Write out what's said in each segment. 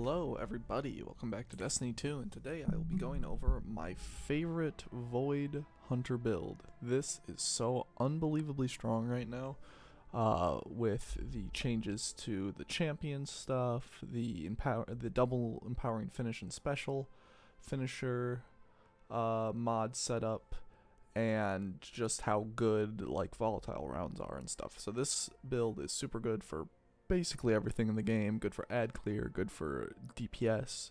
Hello everybody, welcome back to Destiny 2, and today I will be going over my favorite Void Hunter build. This is so unbelievably strong right now, with the changes to the champion stuff, the double empowering finish and special finisher mod setup, and just how good like volatile rounds are and stuff. So this build is super good for basically everything in the game. Good for ad clear, good for DPS,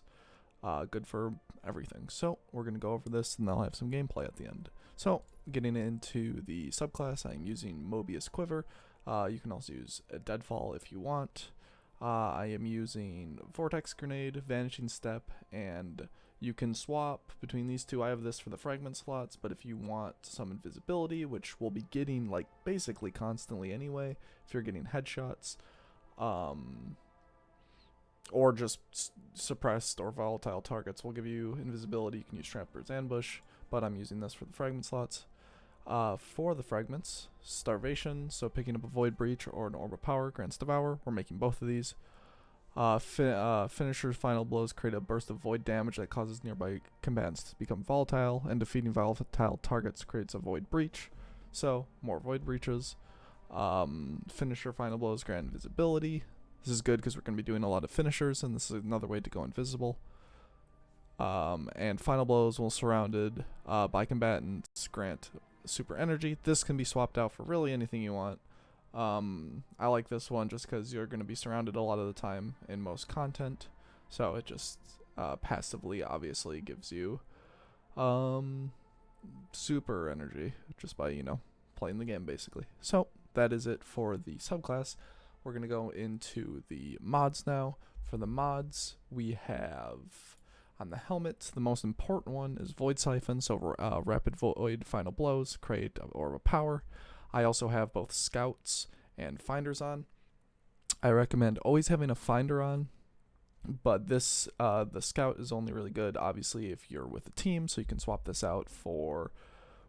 good for everything. So we're going to go over this and I'll have some gameplay at the end. So getting into the subclass, I'm using Mobius Quiver. You can also use a Deadfall if you want. I am using Vortex Grenade, Vanishing Step, and you can swap between these two. I have this for the fragment slots, but if you want some invisibility, which we'll be getting like basically constantly anyway, if you're getting headshots, or just suppressed or volatile targets will give you invisibility. You can use Tramper's Ambush, but I'm using this for the fragment slots. For the fragments, Starvation, so picking up a Void Breach or an Orb of Power grants Devour. We're making both of these. Finisher's Final Blows create a burst of void damage that causes nearby combatants to become volatile, and defeating volatile targets creates a Void Breach, so more Void Breaches. Finisher Final Blows grant invisibility. This is good because we're going to be doing a lot of finishers, and this is another way to go invisible. And Final Blows, while surrounded by combatants, grant super energy. This can be swapped out for really anything you want. I like this one just because you're going to be surrounded a lot of the time in most content, so it just passively obviously gives you super energy just by, playing the game basically. So that is it for the subclass. We're going to go into the mods now. For the mods, we have on the helmet, the most important one is Void Siphon, so Rapid Void Final Blows, create Orb of Power. I also have both Scouts and Finders on. I recommend always having a Finder on, but this the Scout is only really good obviously if you're with a team, so you can swap this out for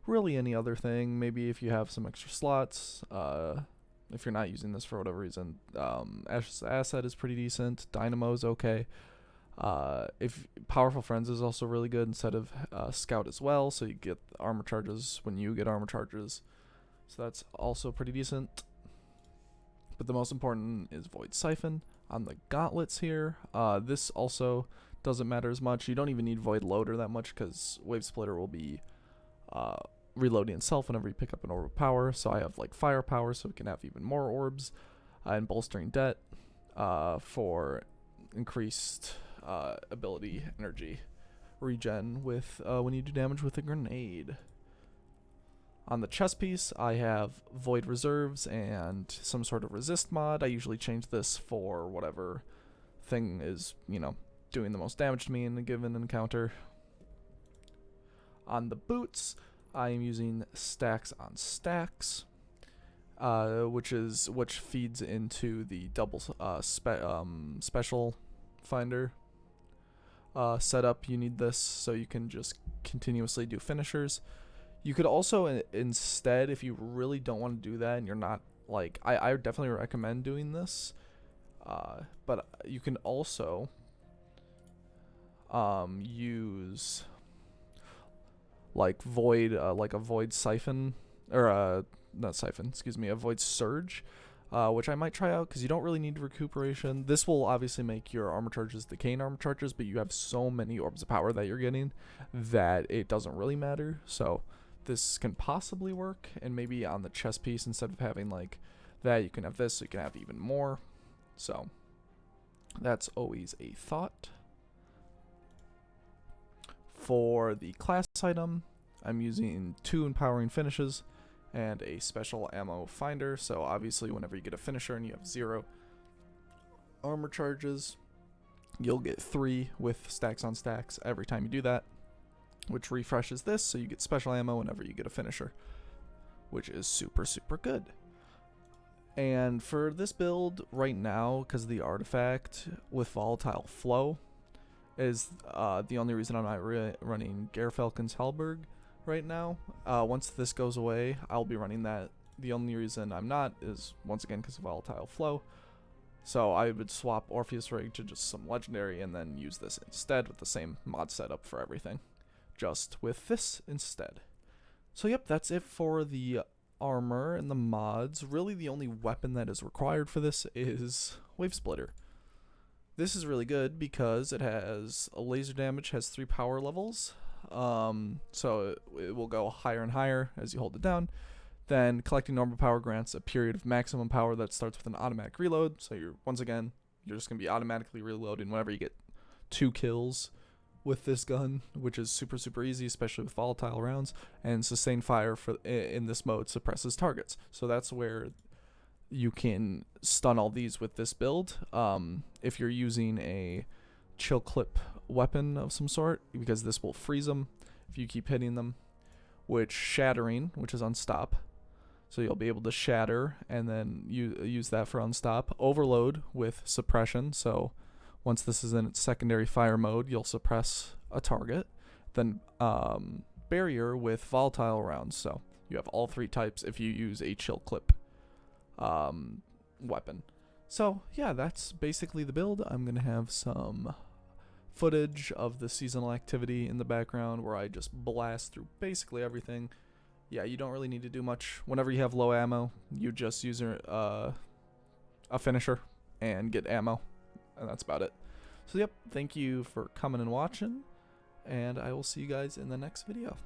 really any other thing. Maybe if you have some extra slots, if you're not using this for whatever reason. Asset is pretty decent. Dynamo is okay. If Powerful Friends is also really good instead of Scout as well, so you get armor charges when you get armor charges, so that's also pretty decent. But the most important is Void Siphon. On the gauntlets here, this also doesn't matter as much. You don't even need Void Loader that much because Wave Splitter will be reloading itself whenever you pick up an Orb of Power. So I have like Firepower, so we can have even more orbs, and Bolstering Debt for increased ability energy regen with when you do damage with a grenade. On the chest piece, I have Void Reserves and some sort of resist mod. I usually change this for whatever thing is, doing the most damage to me in a given encounter. On the boots, I am using Stacks on Stacks, which feeds into the double special finder setup. You need this so you can just continuously do finishers. You could also instead, if you really don't want to do that and you're not like, I definitely recommend doing this, but you can also use like void, like a Void Siphon, or not Siphon, excuse me, a Void Surge, which I might try out because you don't really need recuperation. This will obviously make your armor charges decaying armor charges, but you have so many orbs of power that you're getting that it doesn't really matter. So this can possibly work, and maybe on the chest piece, instead of having like that, you can have this, so you can have even more. So that's always a thought. For the class item, I'm using 2 empowering finishes and a special ammo finder. So obviously whenever you get a finisher and you have 0 armor charges, you'll get 3 with stacks on stacks every time you do that, which refreshes this, so you get special ammo whenever you get a finisher, which is super good. And for this build right now, because of the artifact with volatile flow is the only reason I'm not running Gerfalcon's Halberg right now. Once this goes away, I'll be running that. The only reason I'm not is once again because of volatile flow. So I would swap Orpheus rig to just some legendary and then use this instead with the same mod setup for everything. Just with this instead. So yep, that's it for the armor and the mods. Really the only weapon that is required for this is Wave Splitter. This is really good because it has a laser damage, has 3 power levels. So it will go higher and higher as you hold it down. Then collecting normal power grants a period of maximum power that starts with an automatic reload. So you're just going to be automatically reloading whenever you get 2 kills with this gun, which is super, super easy, especially with volatile rounds. And sustained fire in this mode suppresses targets. So that's where you can stun all these with this build. If you're using a chill clip weapon of some sort, because this will freeze them if you keep hitting them, which shattering, which is unstop. So you'll be able to shatter and then use that for unstop. Overload with suppression. So once this is in its secondary fire mode, you'll suppress a target. Then barrier with volatile rounds. So you have all 3 types if you use a chill clip weapon. So yeah, that's basically the build. I'm gonna have some footage of the seasonal activity in the background where I just blast through basically everything. Yeah, you don't really need to do much. Whenever you have low ammo, you just use a finisher and get ammo, and that's about it. So yep, thank you for coming and watching, and I will see you guys in the next video.